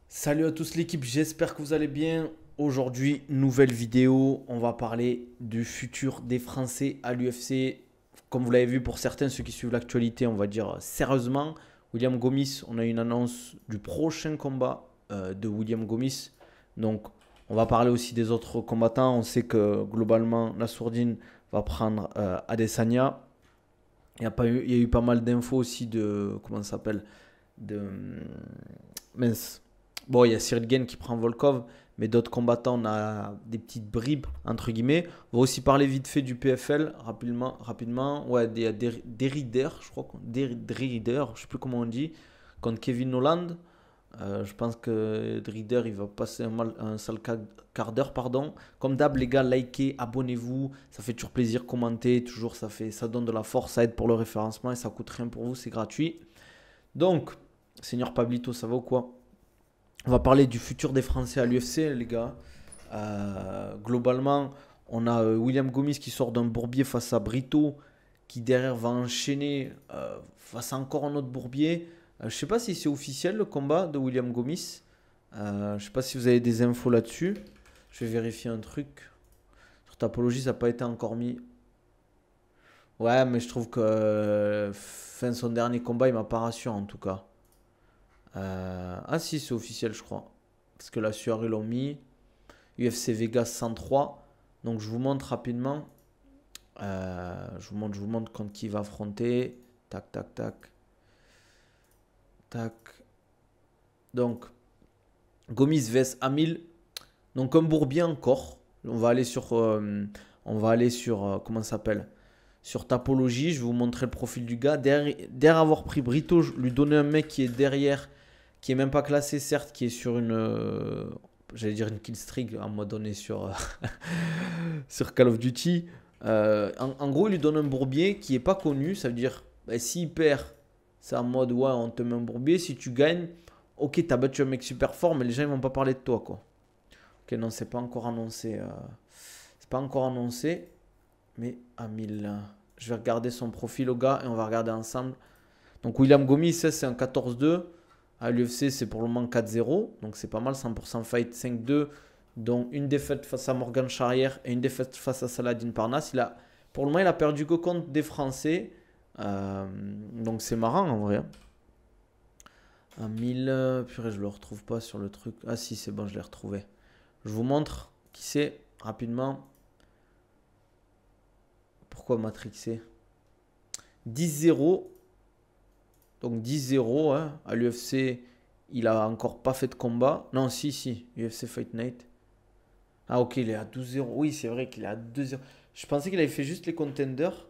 Salut à tous l'équipe, j'espère que vous allez bien. Aujourd'hui, nouvelle vidéo, on va parler du futur des Français à l'UFC. Comme vous l'avez vu pour certains, ceux qui suivent l'actualité, on va dire sérieusement. William Gomis, on a une annonce du prochain combat de William Gomis. Donc, on va parler aussi des autres combattants. On sait que globalement, Nassourdine va prendre Adesanya. Il y a eu pas mal d'infos aussi de, comment ça s'appelle, de, mince. Bon, il y a Cyril Gane qui prend Volkov, mais d'autres combattants, on a des petites bribes, entre guillemets. On va aussi parler vite fait du PFL, rapidement. Ouais, il y a Derrider, je crois, Derrider, je sais plus comment on dit, contre Kevin Holland. Je pense que Drider il va passer un sale quart d'heure, pardon. Comme d'hab, les gars, likez, abonnez-vous, ça fait toujours plaisir, commentez, toujours ça donne de la force, ça aide pour le référencement et ça coûte rien pour vous, c'est gratuit. Donc, Seigneur Pablito, ça va ou quoi? On va parler du futur des Français à l'UFC, les gars. Globalement, on a William Gomis qui sort d'un bourbier face à Brito, qui derrière va enchaîner face à encore un autre bourbier. Je ne sais pas si c'est officiel le combat de William Gomis. Je ne sais pas si vous avez des infos là-dessus. Je vais vérifier un truc. Sur Tapologie, ça n'a pas été encore mis. Ouais, mais je trouve que fin de son dernier combat, il m'a pas rassuré en tout cas. Ah si, c'est officiel, je crois. Parce que la sueur, ils l'ont mis. UFC Vegas 103. Donc je vous montre rapidement. Je vous montre contre qui il va affronter. Tac, tac, tac. Tac. Donc, Gomis vs Amil. Donc un bourbier encore. On va aller sur comment ça s'appelle? Sur Tapologie. Je vais vous montrer le profil du gars. Derrière avoir pris Brito, je lui donnais un mec qui est derrière, qui est même pas classé, certes, qui est sur une, j'allais dire une kill streak, à un moment donné sur Call of Duty. En gros, il lui donne un bourbier qui est pas connu. Ça veut dire, bah, s'il perd, c'est en mode, ouais, on te met un bourbier. Si tu gagnes, ok, t'as battu un mec super fort, mais les gens ils vont pas parler de toi, quoi. Ok, non, c'est pas encore annoncé. C'est pas encore annoncé, mais à 1000. Je vais regarder son profil au gars et on va regarder ensemble. Donc William Gomis, ça, c'est un 14-2. À l'UFC, c'est pour le moment 4-0. Donc c'est pas mal, 100% fight 5-2. Donc une défaite face à Morgan Charrière et une défaite face à Saladin Parnasse. Pour le moment, il a perdu que contre des Français. Donc c'est marrant en vrai. À 1000, purée, je le retrouve pas sur le truc. Ah si, c'est bon, je l'ai retrouvé. Je vous montre qui c'est rapidement. Pourquoi matrixé? 10-0. Donc 10-0 hein. À l'UFC, il a encore pas fait de combat. Non, si, si, UFC Fight Night. Ah ok, il est à 12-0. Oui, c'est vrai qu'il est à 2-0. Je pensais qu'il avait fait juste les contenders.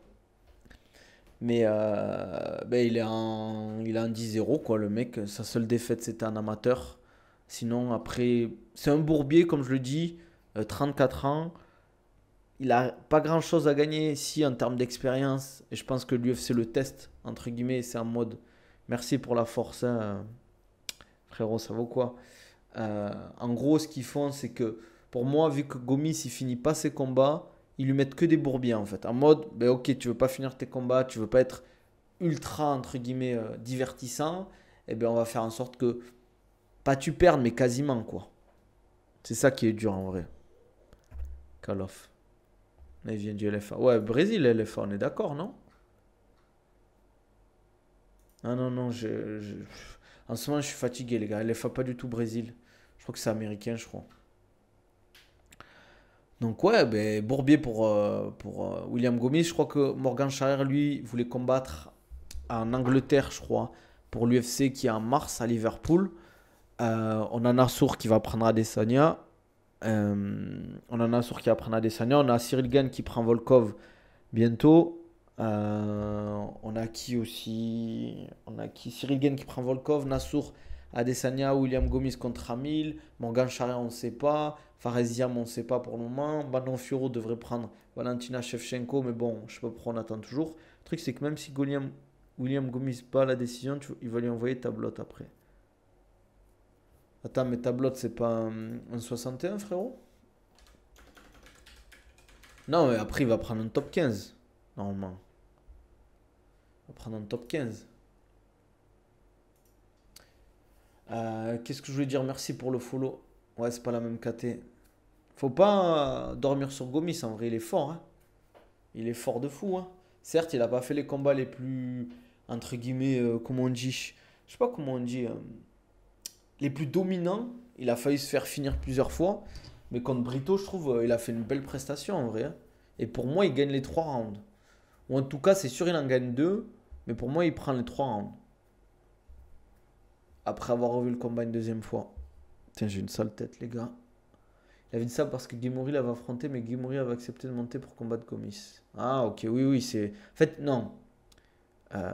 Mais ben, il est en 10-0, quoi, le mec. Sa seule défaite, c'était un amateur. Sinon, après, c'est un bourbier, comme je le dis. 34 ans. Il a pas grand chose à gagner si en termes d'expérience. Et je pense que l'UFC le test, entre guillemets. C'est en mode merci pour la force, hein, frérot, ça vaut quoi? En gros, ce qu'ils font, c'est que pour moi, vu que Gomis il finit pas ses combats, ils lui mettent que des bourbiers en fait. En mode, ben ok, tu veux pas finir tes combats, tu veux pas être ultra entre guillemets divertissant, et ben on va faire en sorte que pas tu perdes, mais quasiment quoi. C'est ça qui est dur en vrai. Call of. Là, il vient du LFA. Ouais, Brésil LFA, on est d'accord, non? Ah non, non, en ce moment je suis fatigué les gars. LFA pas du tout Brésil. Je crois que c'est américain, je crois. Donc ouais, ben, Bourbier pour William Gomis. Je crois que Morgan Charrière, lui, voulait combattre en Angleterre, je crois, pour l'UFC qui est en mars à Liverpool. On a Nassour qui va prendre Adesanya. On a Nassour qui va prendre Adesanya. On a Cyril Gane qui prend Volkov bientôt. On a qui aussi? On a qui? Cyril Gane qui prend Volkov, Nassour, Adesanya, William Gomis contre Hamil, Morgan Charrière on ne sait pas, Faresiam on ne sait pas pour le moment, Manon Fiorot devrait prendre Valentina Shevchenko, mais bon, je sais pas pourquoi on attend toujours. Le truc c'est que même si William Gomis bat la décision, il va lui envoyer tablote après. Attends, mais tablote c'est pas un 61 frérot? Non, mais après il va prendre un top 15, normalement. Il va prendre un top 15. Qu'est-ce que je voulais dire? Merci pour le follow. Ouais, c'est pas la même KT. Faut pas dormir sur Gomis, en vrai, il est fort, hein. Il est fort de fou, hein. Certes, il a pas fait les combats les plus, entre guillemets, comment on dit, je sais pas comment on dit, les plus dominants. Il a failli se faire finir plusieurs fois. Mais contre Brito, je trouve, il a fait une belle prestation, en vrai, hein. Et pour moi, il gagne les 3 rounds. Ou en tout cas, c'est sûr, il en gagne 2. Mais pour moi, il prend les 3 rounds. Après avoir revu le combat une deuxième fois. Tiens, j'ai une sale tête, les gars. Il avait dit ça parce que Guimori l'avait affronté, mais Guimori avait accepté de monter pour combattre Gomis. Ah, ok, oui, oui, c'est. En fait, non. Euh,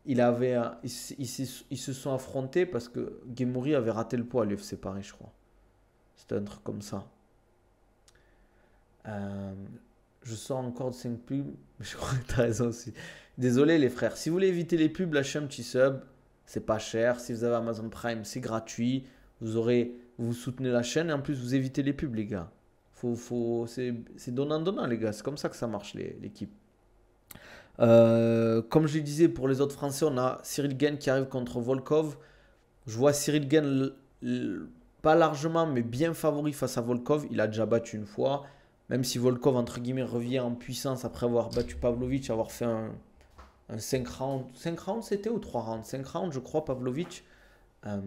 ils se sont affrontés parce que Guimori avait raté le poids à l'UFC Paris, je crois. C'était un truc comme ça. Euh, je sors encore de 5 pubs, mais je crois que t'as raison aussi. Désolé, les frères. Si vous voulez éviter les pubs, lâchez un petit sub. C'est pas cher. Si vous avez Amazon Prime, c'est gratuit. Vous soutenez la chaîne et en plus, vous évitez les pubs, les gars. C'est donnant-donnant, les gars. C'est comme ça que ça marche, l'équipe. Comme je le disais, pour les autres Français, on a Cyril Gane qui arrive contre Volkov. Je vois Cyril Gane pas largement, mais bien favori face à Volkov. Il a déjà battu une fois. Même si Volkov, entre guillemets, revient en puissance après avoir battu Pavlovich, avoir fait un 5 rounds. 5 rounds, c'était ou 3 rounds? 5 rounds, je crois, Pavlovich. Euh,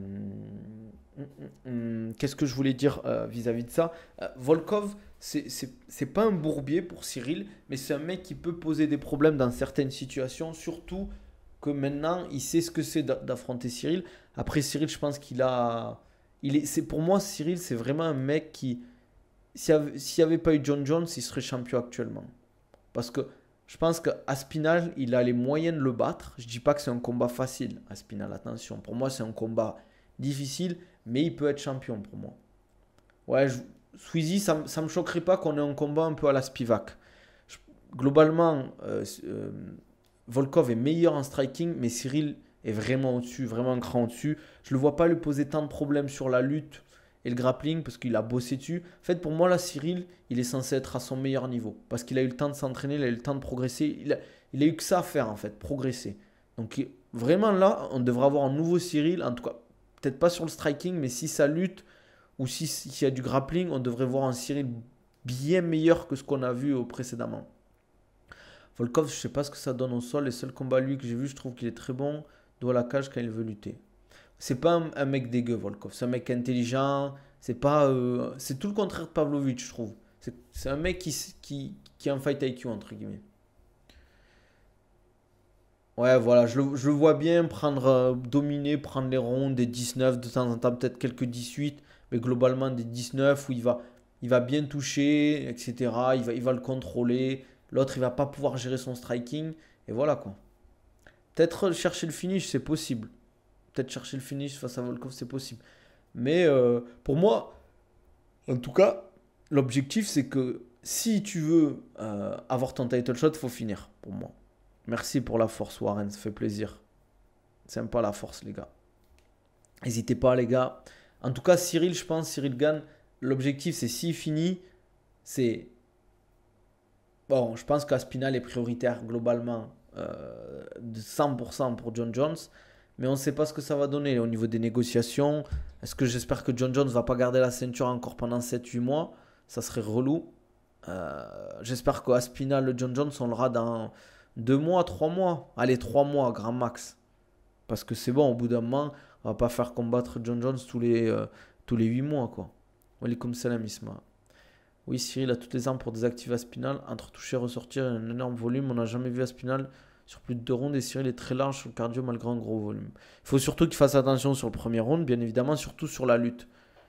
Qu'est-ce que je voulais dire vis-à-vis de ça? Volkov, c'est pas un bourbier pour Cyril, mais c'est un mec qui peut poser des problèmes dans certaines situations, surtout que maintenant il sait ce que c'est d'affronter Cyril. Après Cyril, je pense qu'il a, pour moi Cyril, c'est vraiment un mec qui, s'il n'y avait pas eu John Jones, il serait champion actuellement. Parce que je pense qu'Aspinal, il a les moyens de le battre. Je dis pas que c'est un combat facile, Aspinal, attention. Pour moi, c'est un combat difficile, mais il peut être champion pour moi. Ouais, Squeezie, ça me choquerait pas qu'on ait un combat un peu à la Spivak. Je- Globalement, Volkov est meilleur en striking, mais Cyril est vraiment au-dessus, vraiment un cran au-dessus. Je ne le vois pas lui poser tant de problèmes sur la lutte et le grappling parce qu'il a bossé dessus. En fait, pour moi, là, Cyril, il est censé être à son meilleur niveau parce qu'il a eu le temps de s'entraîner, il a eu le temps de progresser. Il a eu que ça à faire, en fait, progresser. Donc, vraiment, là, on devrait avoir un nouveau Cyril, en tout cas, peut-être pas sur le striking, mais si ça lutte ou s'il y a du grappling, on devrait voir un Cyril bien meilleur que ce qu'on a vu précédemment. Volkov, je sais pas ce que ça donne au sol. Les seuls combats lui que j'ai vu, je trouve qu'il est très bon. Doit la cage quand il veut lutter. C'est pas un mec dégueu, Volkov. C'est un mec intelligent. C'est pas, c'est tout le contraire de Pavlovich, je trouve. C'est un mec qui a un fight IQ, entre guillemets. Ouais, voilà, je le vois bien prendre, dominer, prendre les rondes, des 19, de temps en temps peut-être quelques 18, mais globalement des 19 où il va bien toucher, etc. Il va le contrôler. L'autre, il va pas pouvoir gérer son striking. Et voilà quoi. Peut-être chercher le finish, c'est possible. Peut-être chercher le finish face à Volkov, c'est possible. Mais pour moi, en tout cas, l'objectif, c'est que si tu veux avoir ton title shot, il faut finir, pour moi. Merci pour la force, Warren, ça fait plaisir. C'est sympa la force, les gars. N'hésitez pas, les gars. En tout cas, Cyril, je pense, Cyril gagne. L'objectif, c'est s'il finit, c'est. Bon, je pense qu'Aspinal est prioritaire globalement de 100% pour John Jones. Mais on ne sait pas ce que ça va donner au niveau des négociations. Est-ce que j'espère que John Jones va pas garder la ceinture encore pendant 7 8 mois? Ça serait relou. J'espère qu'Aspinal, le John Jones, on l'aura dans 2 mois, 3 mois. Allez, 3 mois, grand max. Parce que c'est bon, au bout d'un moment, on va pas faire combattre John Jones tous les 8 mois, quoi. Walaikum salam, Isma. Oui, Cyril a toutes les armes pour désactiver Aspinal. Entre toucher et ressortir, il y a un énorme volume. On n'a jamais vu Aspinal sur plus de 2 rounds et Cyril est très large sur le cardio malgré un gros volume. Il faut surtout qu'il fasse attention sur le premier round, bien évidemment, surtout sur la lutte.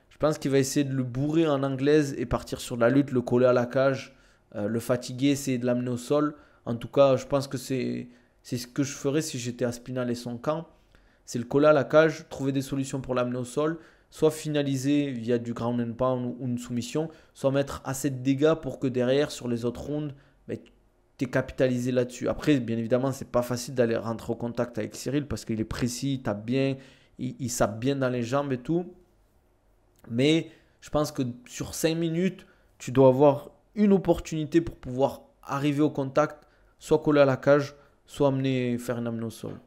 Je pense qu'il va essayer de le bourrer en anglaise et partir sur la lutte, le coller à la cage, le fatiguer, essayer de l'amener au sol. En tout cas, je pense que c'est ce que je ferais si j'étais Aspinal et son camp. C'est le coller à la cage, trouver des solutions pour l'amener au sol, soit finaliser via du ground and pound ou une soumission, soit mettre assez de dégâts pour que derrière, sur les autres rounds, ben, tu es capitalisé là-dessus. Après, bien évidemment, c'est pas facile d'aller rentrer au contact avec Cyril parce qu'il est précis, il sape bien dans les jambes et tout. Mais je pense que sur 5 minutes, tu dois avoir une opportunité pour pouvoir arriver au contact, soit coller à la cage, soit faire une amener au sol.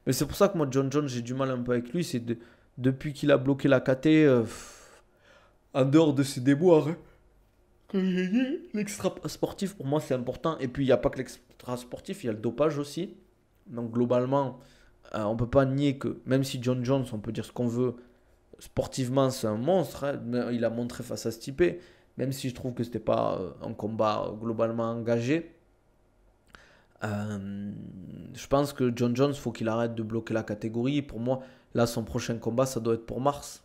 Mais c'est pour ça que moi, John Jones, j'ai du mal un peu avec lui. Depuis qu'il a bloqué la KT, en dehors de ses déboires, hein, comme j'ai dit, l'extra sportif, pour moi, c'est important. Et puis, il n'y a pas que l'extra sportif, il y a le dopage aussi. Donc, globalement, on ne peut pas nier que, même si John Jones, on peut dire ce qu'on veut, sportivement, c'est un monstre. Hein, mais il a montré face à Stipe. Même si je trouve que c'était pas un combat globalement engagé. Je pense que John Jones, faut qu'il arrête de bloquer la catégorie. Pour moi, là, son prochain combat, ça doit être pour mars.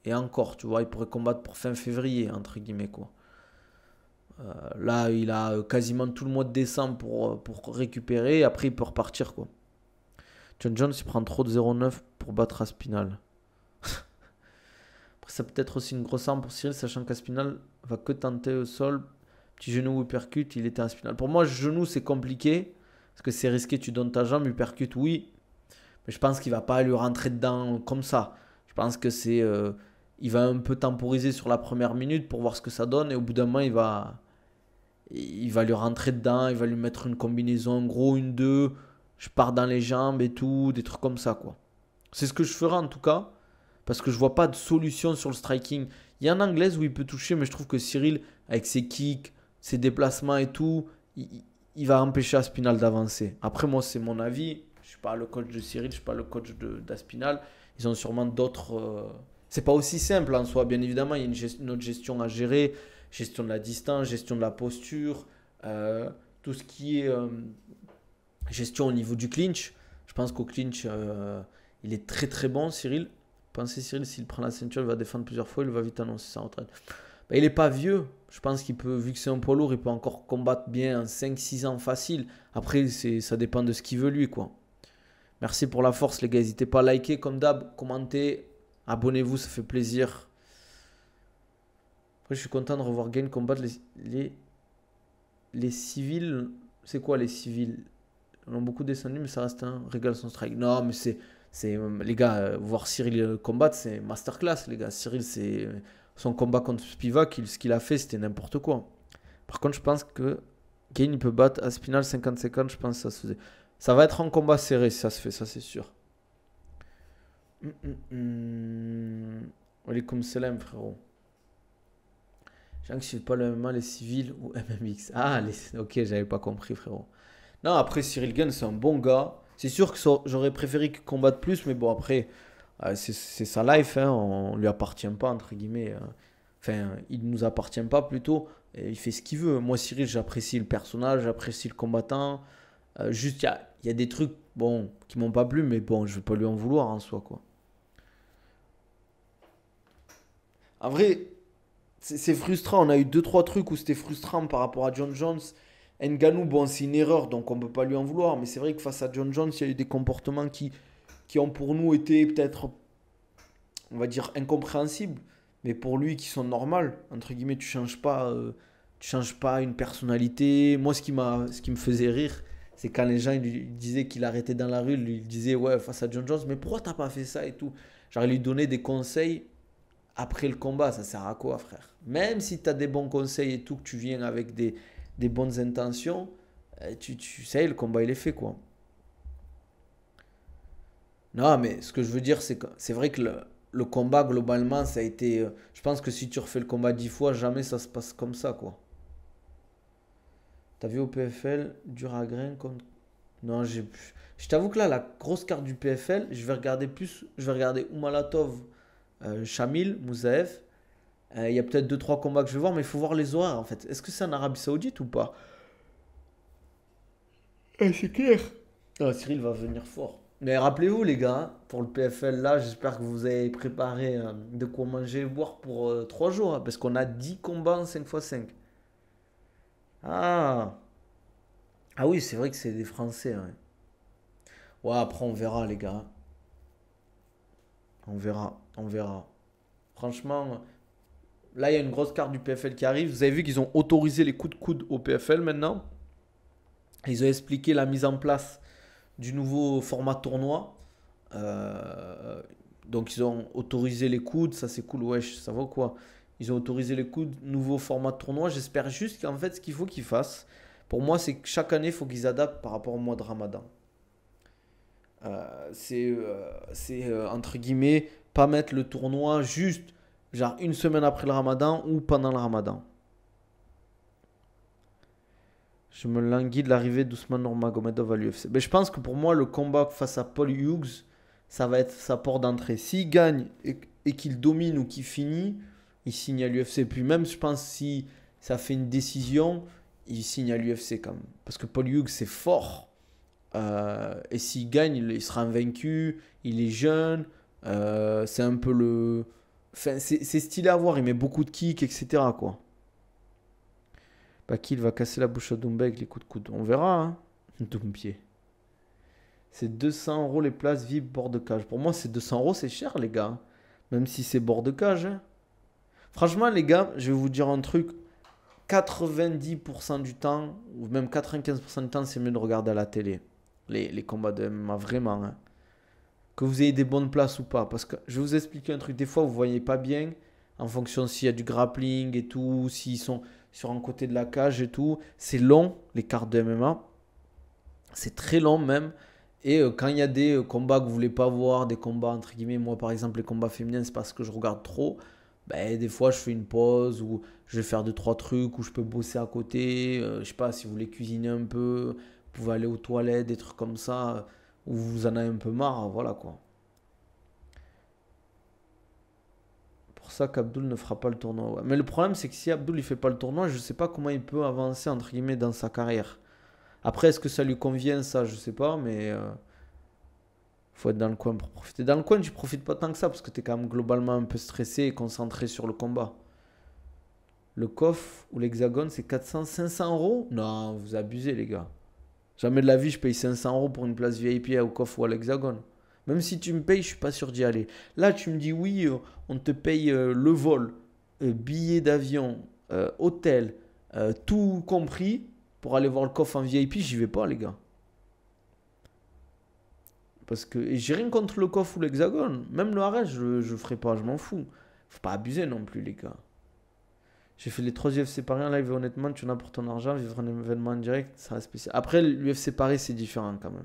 Et encore, tu vois, il pourrait combattre pour fin février, entre guillemets, quoi. Là, il a quasiment tout le mois de décembre pour récupérer. Après, il peut repartir, quoi. John Jones, il prend trop de 0,9 pour battre Aspinal. Après, ça peut être aussi une grosse arme pour Cyril, sachant qu'Aspinal va que tenter au sol. Petit genou uppercut, il était à Aspinal. Pour moi, genou, c'est compliqué. Parce que c'est risqué, tu donnes ta jambe. Uppercut, oui. Mais je pense qu'il va pas lui rentrer dedans comme ça. Je pense que il va un peu temporiser sur la première minute pour voir ce que ça donne. Et au bout d'un moment, il va lui rentrer dedans. Il va lui mettre une combinaison, en gros, une, deux. Je pars dans les jambes et tout. Des trucs comme ça, quoi. C'est ce que je ferai en tout cas. Parce que je vois pas de solution sur le striking. Il y a en anglaise où il peut toucher. Mais je trouve que Cyril, avec ses kicks, ses déplacements et tout, il va empêcher Aspinal d'avancer. Après, moi, c'est mon avis. Je ne suis pas le coach de Cyril, je ne suis pas le coach d'Aspinal. Ils ont sûrement d'autres. C'est pas aussi simple en soi, bien évidemment. Il y a une autre gestion à gérer, gestion de la distance, gestion de la posture, tout ce qui est gestion au niveau du clinch. Je pense qu'au clinch, il est très très bon, Cyril. Pensez, Cyril, s'il prend la ceinture, il va défendre plusieurs fois, il va vite annoncer sa retraite. Ben, il n'est pas vieux. Je pense qu'il peut, vu que c'est un poids lourd, il peut encore combattre bien en 5-6 ans facile. Après, ça dépend de ce qu'il veut lui, quoi. Merci pour la force, les gars. N'hésitez pas à liker comme d'hab, commenter, abonnez-vous, ça fait plaisir. Après, je suis content de revoir Gain combattre les civils. C'est quoi les civils? On a beaucoup descendu, mais ça reste un régal son strike. Non, mais les gars, voir Cyril combattre, c'est masterclass, les gars. Cyril, c'est son combat contre Spivak, ce qu'il a fait, c'était n'importe quoi. Par contre, je pense que Gain, il peut battre Aspinal 50-50. Je pense que ça se faisait. Ça va être un combat serré si ça se fait, ça c'est sûr. Alaikum salam, frérot. J'ai que je suis pas le MMA, les civils ou MMX. Ah, ok, j'avais pas compris, frérot. Non, après, Cyril Gane, c'est un bon gars. C'est sûr que j'aurais préféré qu'il combatte plus, mais bon, après, c'est sa life, hein, on lui appartient pas, entre guillemets. Enfin, il nous appartient pas plutôt. Et il fait ce qu'il veut. Moi, Cyril, j'apprécie le personnage, j'apprécie le combattant. Juste, il y a des trucs, bon, qui m'ont pas plu, mais bon, je vais pas lui en vouloir en soi, quoi. En vrai, c'est frustrant. On a eu deux trois trucs où c'était frustrant par rapport à John Jones. Ngannou, bon, c'est une erreur, donc on peut pas lui en vouloir. Mais c'est vrai que face à John Jones, il y a eu des comportements qui ont pour nous été peut-être, on va dire, incompréhensibles. Mais pour lui, qui sont normales. Entre guillemets, tu changes pas une personnalité. Moi, ce qui me faisait rire, c'est quand les gens ils lui disaient qu'il arrêtait dans la rue, ils lui disaient, ouais, face à John Jones, mais pourquoi t'as pas fait ça et tout. Genre, il lui donnait des conseils après le combat, ça sert à quoi, frère? Même si tu as des bons conseils et tout, que tu viens avec des bonnes intentions, tu sais, le combat, il est fait, quoi. Non, mais ce que je veux dire, c'est que c'est vrai que le combat, globalement, ça a été. Je pense que si tu refais le combat 10 fois, jamais ça se passe comme ça, quoi. T'as vu au PFL, dur à grain contre. Non, je t'avoue que là, la grosse carte du PFL, je vais regarder plus. Je vais regarder Oumalatov, Shamil, Moussaev. Il y a peut-être deux trois combats que je vais voir, mais il faut voir les horaires en fait. Est-ce que c'est en Arabie Saoudite ou pas? C'est clair. Ah, Cyril va venir fort. Mais rappelez-vous les gars, hein, pour le PFL là, j'espère que vous avez préparé de quoi manger et boire pour 3 jours, hein, parce qu'on a 10 combats en 5x5. Ah, ah oui, c'est vrai que c'est des Français. Ouais. Ouais, après on verra les gars. On verra, on verra. Franchement, là il y a une grosse carte du PFL qui arrive. Vous avez vu qu'ils ont autorisé les coups de coude au PFL maintenant. Ils ont expliqué la mise en place du nouveau format tournoi. Euh, donc ils ont autorisé les coudes, ça c'est cool, wesh, ça va quoi. Ils ont autorisé les coudes, nouveau format de tournoi. J'espère juste qu'en fait ce qu'il faut qu'ils fassent, pour moi c'est que chaque année il faut qu'ils adaptent par rapport au mois de Ramadan. Entre guillemets, pas mettre le tournoi juste genre une semaine après le ramadan ou pendant le ramadan. Je me languis de l'arrivée d'Ousmane Nurmagomedov à l'UFC. Mais je pense que pour moi, le combat face à Paul Hughes, ça va être sa porte d'entrée. S'il gagne et qu'il domine ou qu'il finit, il signe à l'UFC. Puis même, je pense, si ça fait une décision, il signe à l'UFC quand même. Parce que Paul Hughes, c'est fort. Et s'il gagne, il sera invaincu. Il est jeune. C'est un peu le... Enfin, c'est stylé à voir. Il met beaucoup de kicks, etc. quoi. Bah, qui il va casser la bouche à Doumbé avec les coups de coude. On verra, hein. Doumpier. C'est 200 € les places VIP bord de cage. Pour moi, c'est 200 €, c'est cher, les gars. Même si c'est bord de cage. Hein. Franchement, les gars, je vais vous dire un truc. 90% du temps, ou même 95% du temps, c'est mieux de regarder à la télé. Les combats de MMA, vraiment. Hein. Que vous ayez des bonnes places ou pas. Parce que je vais vous expliquer un truc. Des fois, vous ne voyez pas bien. En fonction s'il y a du grappling et tout. S'ils sont sur un côté de la cage et tout. C'est long, les cartes de MMA. C'est très long même. Et quand il y a des combats que vous voulez pas voir, des combats entre guillemets, moi par exemple les combats féminins c'est parce que je regarde trop, ben, des fois je fais une pause ou je vais faire 2 3 trucs ou je peux bosser à côté, je sais pas si vous voulez cuisiner un peu, vous pouvez aller aux toilettes, des trucs comme ça, ou vous en avez un peu marre, voilà quoi. Pour ça qu'Abdul ne fera pas le tournoi. Ouais. Mais le problème c'est que si Abdul il fait pas le tournoi, je sais pas comment il peut avancer entre guillemets dans sa carrière. Après est-ce que ça lui convient ça, je sais pas, mais... faut être dans le coin pour profiter. Dans le coin, tu profites pas tant que ça parce que tu es quand même globalement un peu stressé et concentré sur le combat. Le coffre ou l'hexagone, c'est 400, 500 €? Non, vous abusez, les gars. Jamais de la vie, je paye 500 € pour une place VIP au coffre ou à l'hexagone. Même si tu me payes, je suis pas sûr d'y aller. Là, tu me dis oui, on te paye le vol, billet d'avion, hôtel, tout compris pour aller voir le coffre en VIP, j'y vais pas, les gars. Parce que et j'ai rien contre le coffre ou l'hexagone. Même le Harès, je ferai pas, je m'en fous. Faut pas abuser non plus, les gars. J'ai fait les 3 UFC Paris en live et honnêtement, tu en as pour ton argent, vivre un événement en direct, ça reste spécial. Après, l'UFC Paris, c'est différent quand même.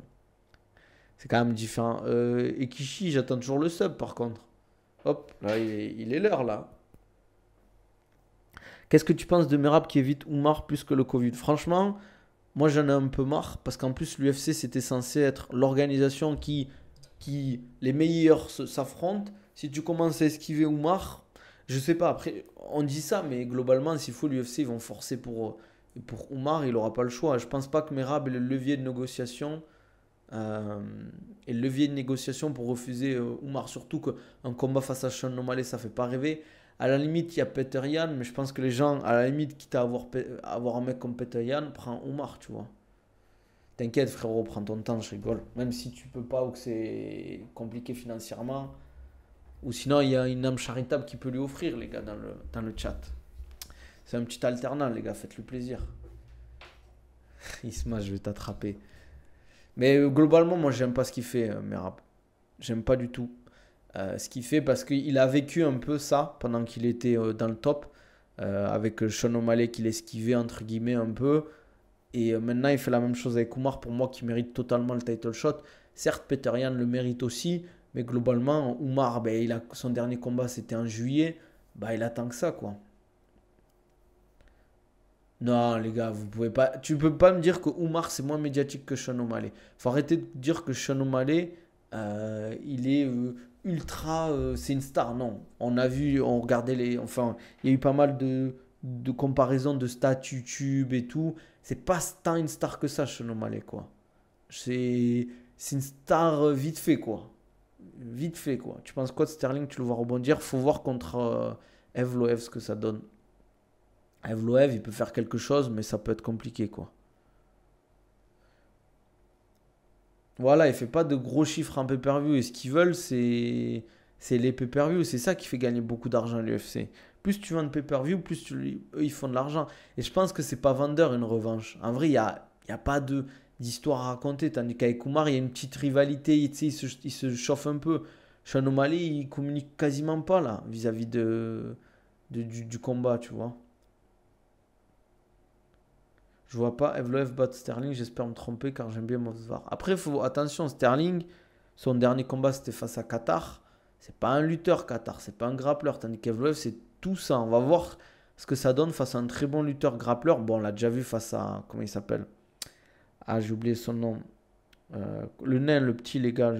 C'est quand même différent. Et Kishi, j'attends toujours le sub par contre. Hop, là, il est l'heure là. Qu'est-ce que tu penses de Merab qui évite Oumar plus que le Covid? Franchement, moi j'en ai un peu marre parce qu'en plus l'UFC c'était censé être l'organisation qui les meilleurs s'affrontent. Si tu commences à esquiver Oumar, je sais pas, après on dit ça, mais globalement s'il faut l'UFC ils vont forcer pour Oumar, il aura pas le choix. Je pense pas que Merab ait le levier de négociation. euh, et le levier de négociation pour refuser Oumar, surtout qu'un combat face à Sean O'Malley ça fait pas rêver. À la limite, il y a Peter Yan, mais je pense que les gens, à la limite, quitte à avoir un mec comme Peter Yan, prends Omar, tu vois. T'inquiète, frérot, prends ton temps, je rigole. Même si tu peux pas ou que c'est compliqué financièrement. Ou sinon, il y a une âme charitable qui peut lui offrir, les gars, dans le chat. C'est un petit alternant, les gars, faites-lui plaisir. Isma, je vais t'attraper. Mais globalement, moi, j'aime pas ce qu'il fait, Merab. J'aime pas du tout. Ce qu'il fait parce qu'il a vécu un peu ça pendant qu'il était dans le top avec Sean O'Malley qu'il esquivait entre guillemets un peu et maintenant il fait la même chose avec Kumar pour moi qui mérite totalement le title shot. Certes Peter Yan le mérite aussi mais globalement Umar ben, son dernier combat c'était en juillet, bah il attend que ça quoi. Non les gars, vous pouvez pas, tu peux pas me dire que Umar c'est moins médiatique que Sean O'Malley. Faut arrêter de dire que Sean O'Malley il est ultra, c'est une star. Non, on a vu, on regardait enfin, il y a eu pas mal de comparaisons de stats YouTube et tout. C'est pas tant une star que ça, Sean O'Malley, quoi. C'est, c'est une star vite fait, quoi. Vite fait, quoi. Tu penses quoi de Sterling? Tu le vois rebondir? Faut voir contre Evloev ce que ça donne. Evloev, il peut faire quelque chose, mais ça peut être compliqué, quoi. Voilà, il fait pas de gros chiffres en pay-per-view. Et ce qu'ils veulent, c'est les pay-per-view. C'est ça qui fait gagner beaucoup d'argent à l'UFC. Plus tu vends de pay-per-view, eux, ils font de l'argent. Et je pense que c'est pas vendeur une revanche. En vrai, il y a pas d'histoire à raconter. Tandis qu'avec Kumar, il y a une petite rivalité. Tu sais, il se chauffe un peu. Sean O'Malley, il communique quasiment pas là vis-à-vis du combat, tu vois. Je vois pas Evloev battre Sterling, j'espère me tromper car j'aime bien Movsvar. Après, attention, Sterling, Son dernier combat, c'était face à Qatar. C'est pas un lutteur, Qatar. C'est pas un grappleur. Tandis qu'Evloev, c'est tout ça. On va voir ce que ça donne face à un très bon lutteur grappleur. Bon, on l'a déjà vu face à... Comment il s'appelle? Ah, j'ai oublié son nom. Le nain, le petit, les gars.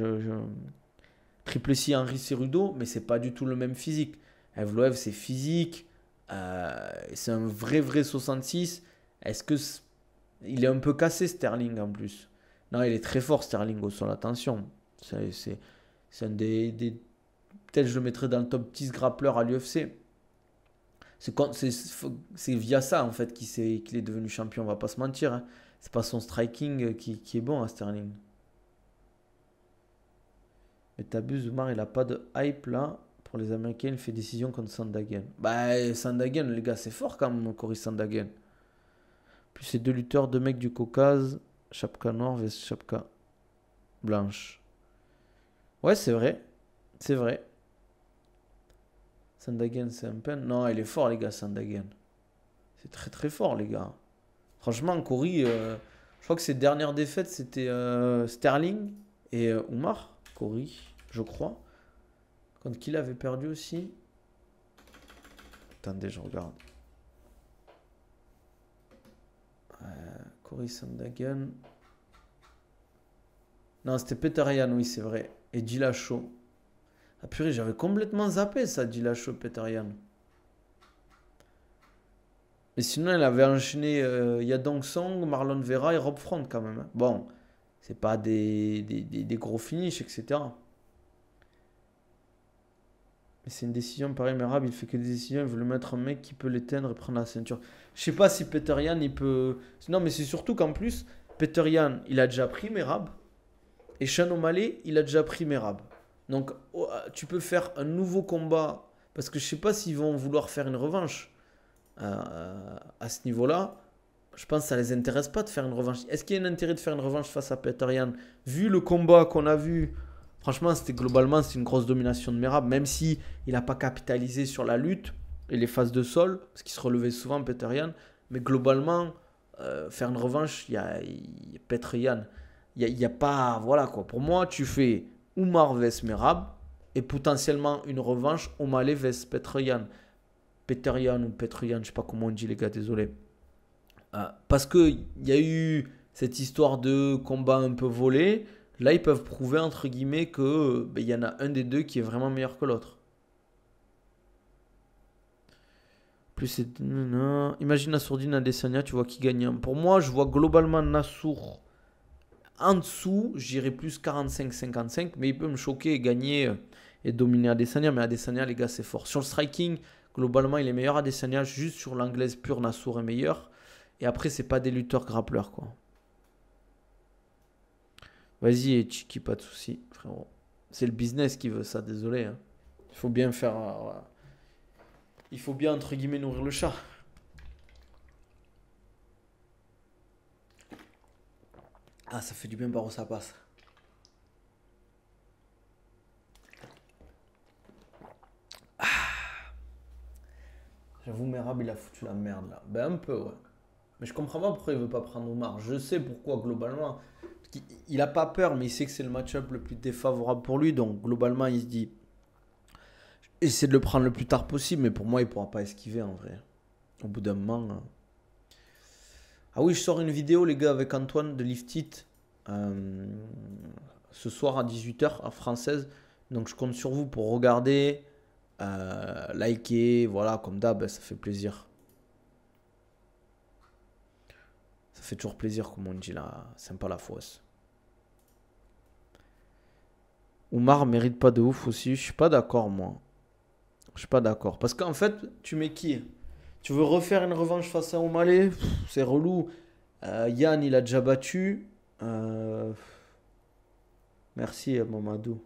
Triple C, Henri Cerudo. Mais c'est pas du tout le même physique. Evloev, c'est physique. C'est un vrai 66. Est-ce que... Il est un peu cassé, Sterling, en plus. Non, il est très fort, Sterling, au sol. Attention. C'est un des... Peut-être je le mettrais dans le top 10 grappleurs à l'UFC. C'est via ça, en fait, qu'il est devenu champion. On va pas se mentir. Hein. C'est pas son striking qui est bon, à Sterling. Mais t'abuses, Oumar, il a pas de hype, là. Pour les Américains, il fait décision contre Sandhagen. Bah, Sandhagen, les gars, c'est fort, quand même, Cory Sandhagen. Puis c'est deux lutteurs, deux mecs du Caucase. Chapka noire vs chapka blanche. Ouais, c'est vrai. C'est vrai. Sandhagen, c'est un pen. Non, il est fort, les gars, Sandhagen. C'est très fort, les gars. Franchement, Cory, je crois que ses dernières défaites, c'était Sterling et Oumar. Cory, je crois. Contre qui il avait perdu aussi? Attendez, je regarde. Cory Sandhagen. Non, c'était Peter Yan, oui, c'est vrai. Et Dillashaw. Ah purée, j'avais complètement zappé ça, Dillashaw, Peter Yan. Mais sinon, il avait enchaîné Yadong Song, Marlon Vera et Rob Front quand même. Hein. Bon, c'est pas des gros finishes, etc. Mais c'est une décision pareil, Merab, il fait que des décisions, il veut le mettre un mec qui peut l'éteindre et prendre la ceinture. Je sais pas si Peter Yan, il peut... Non, mais c'est surtout qu'en plus, Peter Yan, il a déjà pris Merab. Et Sean O'Malley, il a déjà pris Merab. Donc, tu peux faire un nouveau combat. Parce que je sais pas s'ils vont vouloir faire une revanche à ce niveau-là. Je pense que ça les intéresse pas de faire une revanche. Est-ce qu'il y a un intérêt de faire une revanche face à Peter Yan? Vu le combat qu'on a vu, franchement, globalement, c'était une grosse domination de Merab. Même si il n'a pas capitalisé sur la lutte et les phases de sol, parce qu'il se relevait souvent, Peter Yan. Mais globalement, faire une revanche, il y a Peter Yan. Il y a pas... Voilà quoi. Pour moi, tu fais Oumar vs Merab et potentiellement une revanche O'Malley vs Peter Yan. Peter Yan ou Peter Yan, je sais pas comment on dit les gars, désolé. Parce qu'il y a eu cette histoire de combat un peu volé. Là, ils peuvent prouver, entre guillemets, que y en a un des deux qui est vraiment meilleur que l'autre. Plus c'est... Imagine Nassourdine Adesanya, tu vois qui gagne. Pour moi, je vois globalement Nassour en dessous. J'irais plus 45-55, mais il peut me choquer et gagner et dominer Adesanya. Mais Adesanya, les gars, c'est fort. Sur le striking, globalement, il est meilleur Adesanya. Juste sur l'anglaise pure, Nassour est meilleur. Et après, c'est pas des lutteurs grappleurs, quoi. Vas-y, Chiki, pas de soucis, frérot. C'est le business qui veut ça, désolé. Hein. Il faut bien faire... il faut bien, entre guillemets, nourrir le chat. Ah, ça fait du bien, Baro, ça passe. Ah. J'avoue, Merab, il a foutu la merde, là. Ben, un peu, ouais. Mais je comprends pas pourquoi il veut pas prendre Oumar. Je sais pourquoi, globalement. Il a pas peur, mais il sait que c'est le match-up le plus défavorable pour lui. Donc, globalement, il se dit... Essaie de le prendre le plus tard possible, mais pour moi, il pourra pas esquiver, en vrai. Au bout d'un moment... Hein. Ah oui, je sors une vidéo, les gars, avec Antoine de Lift It. Ce soir à 18h, à française. Donc, je compte sur vous pour regarder, liker. Voilà, comme d'hab, ça fait plaisir. Ça fait toujours plaisir, comme on dit là. Sympa la fosse. Oumar mérite pas de ouf aussi. Je suis pas d'accord, moi. Je suis pas d'accord. Parce qu'en fait, tu mets qui? Tu veux refaire une revanche face à O'Malley? C'est relou. Yann, il a déjà battu. Merci, Mamadou.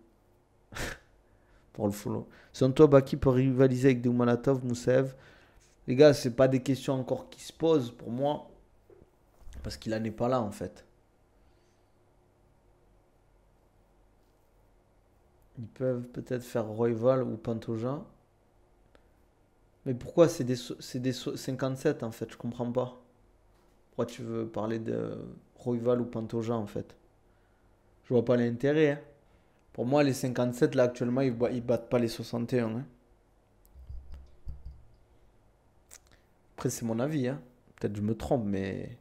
Pour le follow. Selon toi, Baki peut rivaliser avec Doumalatov, Moussaev? Les gars, c'est pas des questions encore qui se posent pour moi. Parce qu'il en est pas là, en fait. Ils peuvent peut-être faire Royval ou Pantoja. Mais pourquoi c'est des 57 en fait? Je comprends pas. Pourquoi tu veux parler de Royval ou Pantoja en fait? Je vois pas l'intérêt. Hein. Pour moi, les 57, là, actuellement, ils battent pas les 61, hein. Après, c'est mon avis, hein. Peut-être que je me trompe, mais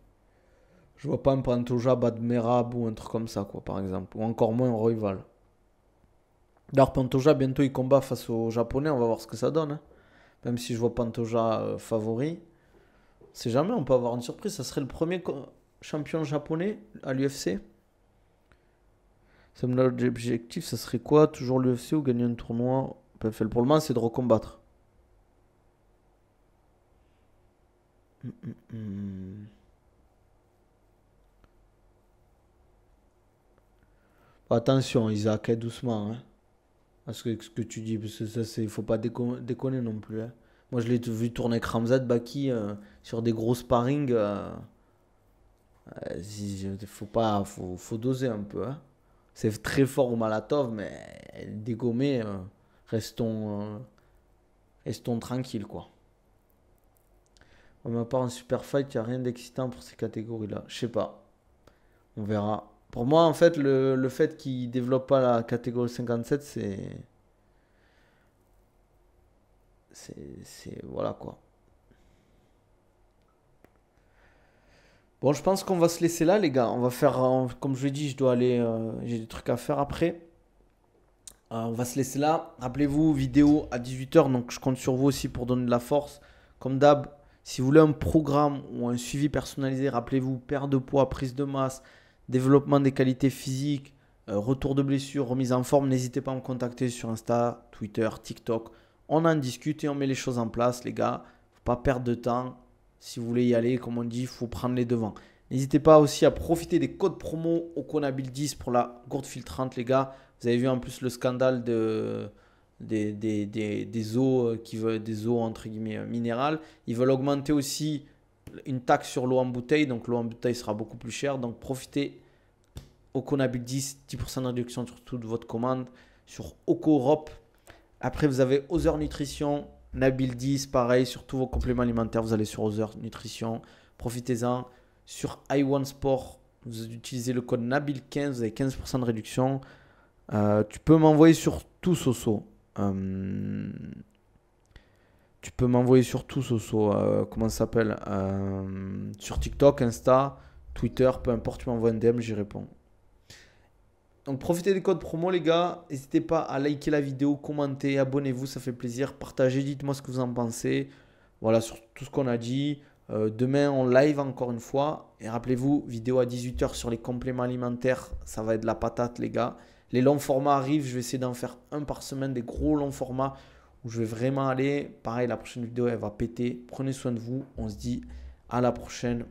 je vois pas un Pantoja battre Merab ou un truc comme ça, quoi, par exemple. Ou encore moins un Royval. D'ailleurs, Pantoja, bientôt, il combat face aux Japonais. On va voir ce que ça donne, hein. Même si je vois Pantoja favori. C'est jamais, on peut avoir une surprise. Ça serait le premier champion japonais à l'UFC. L'objectif, ça serait quoi? Toujours l'UFC ou gagner un tournoi PFL? Pour le moment, c'est de recombattre. Attention, Isaac, aide doucement, hein. Parce que ce que tu dis, parce que ça, c'est, faut pas déconner non plus, hein. Moi, je l'ai vu tourner avec Ramzat Baki sur des gros sparring. Faut pas, faut doser un peu, hein. C'est très fort au Malatov, mais dégommer, restons tranquilles, quoi. Pour ma part, en super fight, il n'y a rien d'excitant pour ces catégories-là. Je sais pas. On verra. Pour moi, en fait, le fait qu'il développe pas la catégorie 57, voilà quoi. Bon, je pense qu'on va se laisser là, les gars. On va faire, comme je l'ai dit, je dois aller, j'ai des trucs à faire après. On va se laisser là. Rappelez-vous, vidéo à 18 h, donc je compte sur vous aussi pour donner de la force. Comme d'hab, si vous voulez un programme ou un suivi personnalisé, rappelez-vous, perte de poids, prise de masse, développement des qualités physiques, retour de blessure, remise en forme, n'hésitez pas à me contacter sur Insta, Twitter, TikTok. On en discute et on met les choses en place, les gars. Faut pas perdre de temps. Si vous voulez y aller, comme on dit, il faut prendre les devants. N'hésitez pas aussi à profiter des codes promo au Conabil 10 pour la gourde filtrante, les gars. Vous avez vu en plus le scandale des eaux des eaux entre guillemets minérales. Ils veulent augmenter aussi une taxe sur l'eau en bouteille, donc l'eau en bouteille sera beaucoup plus chère. Donc profitez au Conabil 10% de réduction sur toute votre commande sur Oco Europe. Après, vous avez Other Nutrition, Nabil 10, pareil, sur tous vos compléments alimentaires, vous allez sur Other Nutrition. Profitez-en. Sur iOne Sport, vous utilisez le code Nabil15, vous avez 15% de réduction. Tu peux m'envoyer sur tout, Soso. Tu peux m'envoyer sur tout, Soso. Comment ça s'appelle sur TikTok, Insta, Twitter, peu importe, tu m'envoies un DM, j'y réponds. Donc profitez des codes promo, les gars. N'hésitez pas à liker la vidéo, commenter, abonnez-vous, ça fait plaisir. Partagez, dites-moi ce que vous en pensez. Voilà, sur tout ce qu'on a dit. Demain, on live encore une fois. Et rappelez-vous, vidéo à 18 h sur les compléments alimentaires. Ça va être de la patate, les gars. Les longs formats arrivent. Je vais essayer d'en faire un par semaine, des gros longs formats où je vais vraiment aller. Pareil, la prochaine vidéo, elle va péter. Prenez soin de vous. On se dit à la prochaine.